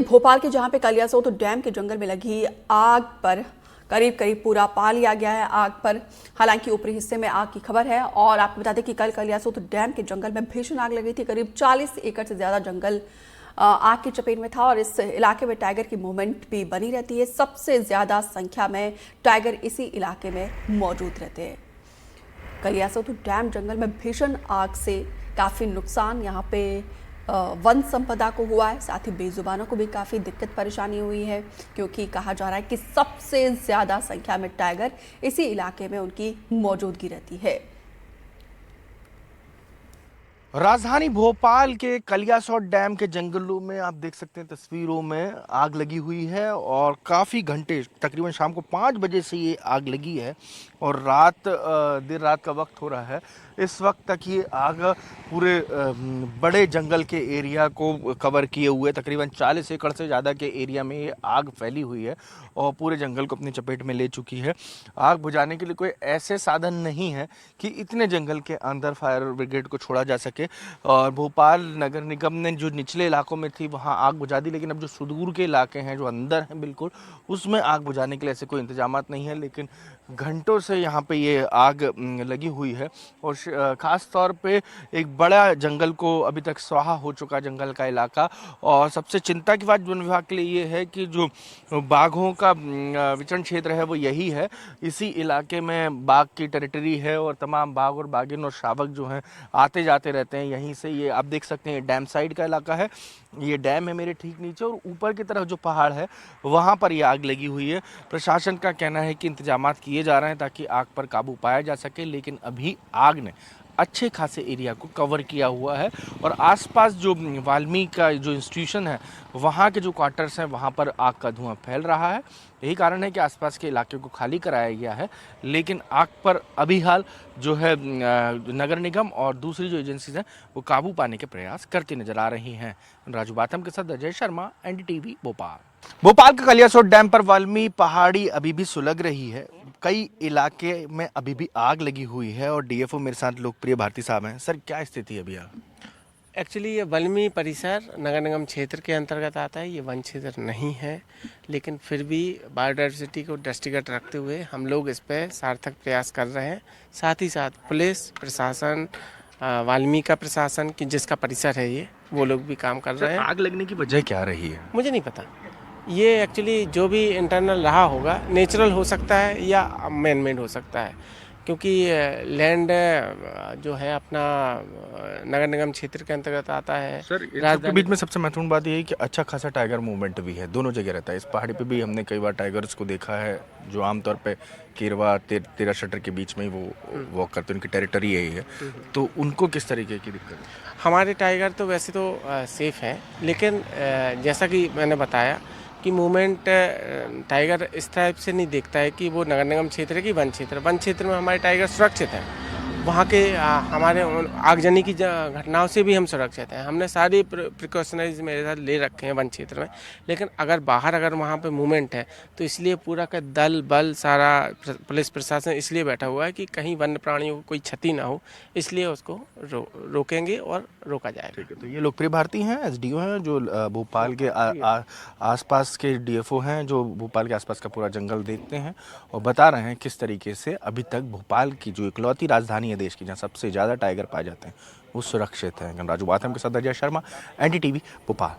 भोपाल के जहां पे कलियासोत डैम के जंगल में लगी आग पर करीब पूरा पा लिया गया है आग पर। हालांकि ऊपरी हिस्से में आग की खबर है। और आपको बता दें कि कल कलियासोत डैम के जंगल में भीषण आग लगी थी। करीब 40 एकड़ से ज्यादा जंगल आग की चपेट में था और इस इलाके में टाइगर की मूवमेंट भी बनी रहती है। सबसे ज्यादा संख्या में टाइगर इसी इलाके में मौजूद रहते हैं। कलियासोत डैम जंगल में भीषण आग से काफी नुकसान यहाँ पे वन संपदा को हुआ है। साथ ही बेजुबानों को भी काफ़ी दिक्कत परेशानी हुई है, क्योंकि कहा जा रहा है कि सबसे ज़्यादा संख्या में टाइगर इसी इलाके में उनकी मौजूदगी रहती है। राजधानी भोपाल के कलियासोत डैम के जंगलों में आप देख सकते हैं तस्वीरों में आग लगी हुई है और काफ़ी घंटे तकरीबन शाम को 5 बजे से ये आग लगी है और देर रात का वक्त हो रहा है। इस वक्त तक ये आग पूरे बड़े जंगल के एरिया को कवर किए हुए तकरीबन 40 एकड़ से ज़्यादा के एरिया में ये आग फैली हुई है और पूरे जंगल को अपनी चपेट में ले चुकी है। आग बुझाने के लिए कोई ऐसे साधन नहीं है कि इतने जंगल के अंदर फायर ब्रिगेड को छोड़ा जा सके और भोपाल नगर निगम ने जो निचले इलाकों में थी वहाँ आग बुझा दी, लेकिन अब जो सुदूर के इलाके हैं जो अंदर हैं बिल्कुल उसमें आग बुझाने के लिए ऐसे कोई इंतजामात नहीं है। लेकिन घंटों से यहाँ पे ये आग लगी हुई है और ख़ास तौर पे एक बड़ा जंगल को अभी तक स्वाहा हो चुका जंगल का इलाका। और सबसे चिंता की बात वन विभाग के लिए ये है कि जो बाघों का विचरण क्षेत्र है वो यही है। इसी इलाके में बाघ की टेरिटरी है और तमाम बाघ और बाघिन और शावक जो हैं आते जाते रहते हैं यहीं से। ये आप देख सकते हैं डैम साइड का इलाका है, ये डैम है मेरे ठीक नीचे और ऊपर की तरफ जो पहाड़ है वहाँ पर ये आग लगी हुई है। प्रशासन का कहना है कि इंतजामात किए जा रहे हैं ताकि आग पर काबू पाया जा सके, लेकिन अभी आग ने अच्छे खासे एरिया को कवर किया हुआ है और आसपास जो वाल्मीकि का जो इंस्टीट्यूशन है वहाँ के जो क्वार्टर्स हैं वहाँ पर आग का धुआं फैल रहा है। यही कारण है कि आसपास के इलाके को खाली कराया गया है, लेकिन आग पर अभी हाल जो है नगर निगम और दूसरी जो एजेंसीज हैं वो काबू पाने के प्रयास करती नजर आ रही हैं। राजू बाथम के साथ अजय शर्मा, एनडीटीवी भोपाल। भोपाल के कलियासोत डैम पर वाल्मीकि पहाड़ी अभी भी सुलग रही है। कई इलाके में अभी भी आग लगी हुई है और डीएफओ मेरे साथ लोकप्रिय भारती साहब हैं। सर क्या स्थिति है अभी यहाँ? एक्चुअली ये वाल्मीकि परिसर नगर निगम क्षेत्र के अंतर्गत आता है। ये वन क्षेत्र नहीं है, लेकिन फिर भी बायोडाइवर्सिटी को दृष्टिगत रखते हुए हम लोग इस पर सार्थक प्रयास कर रहे हैं। साथ ही साथ पुलिस प्रशासन, वाल्मीकि का प्रशासन की जिसका परिसर है ये, वो लोग भी काम कर रहे हैं। आग लगने की वजह क्या रही है? मुझे नहीं पता। ये एक्चुअली जो भी इंटरनल रहा होगा, नेचुरल हो सकता है या मैन मेड हो सकता है, क्योंकि लैंड जो है अपना नगर निगम क्षेत्र के अंतर्गत आता है। सर के बीच में सबसे महत्वपूर्ण बात यह है कि अच्छा खासा टाइगर मूवमेंट भी है, दोनों जगह रहता है। इस पहाड़ी पे भी हमने कई बार टाइगर्स को देखा है जो आमतौर पे केरवा तेरा शटर के बीच में ही वो वॉक करते हैं, उनकी टेरिटरी यही है। तो उनको किस तरीके की दिक्कत है? हमारे टाइगर तो वैसे तो सेफ है, लेकिन जैसा कि मैंने बताया कि मूवमेंट टाइगर इस टाइप से नहीं देखता है कि वो नगर निगम क्षेत्र है कि वन क्षेत्र में हमारे टाइगर सुरक्षित है। वहाँ के हमारे आगजनी की घटनाओं से भी हम सुरक्षित हैं। हमने सारी प्रिकॉशनरीज मेरे साथ ले रखे हैं वन क्षेत्र में, लेकिन अगर वहाँ पे मूवमेंट है तो इसलिए पूरा का दल बल सारा पुलिस प्रशासन इसलिए बैठा हुआ है कि कहीं वन्य प्राणियों को कोई क्षति ना हो, इसलिए उसको रोकेंगे और रोका जाएगा। ठीक है, तो ये लोकप्रिय भारती हैं, एसडीओ हैं जो भोपाल के आसपास के डीएफओ हैं जो भोपाल के आसपास का पूरा जंगल देखते हैं और बता रहे हैं किस तरीके से अभी तक भोपाल की जो इकलौती राजधानी है देश की जहाँ सबसे ज़्यादा टाइगर पाए जाते हैं वो सुरक्षित है। राजू बाथम के साथ अजय शर्मा, एनडीटीवी भोपाल।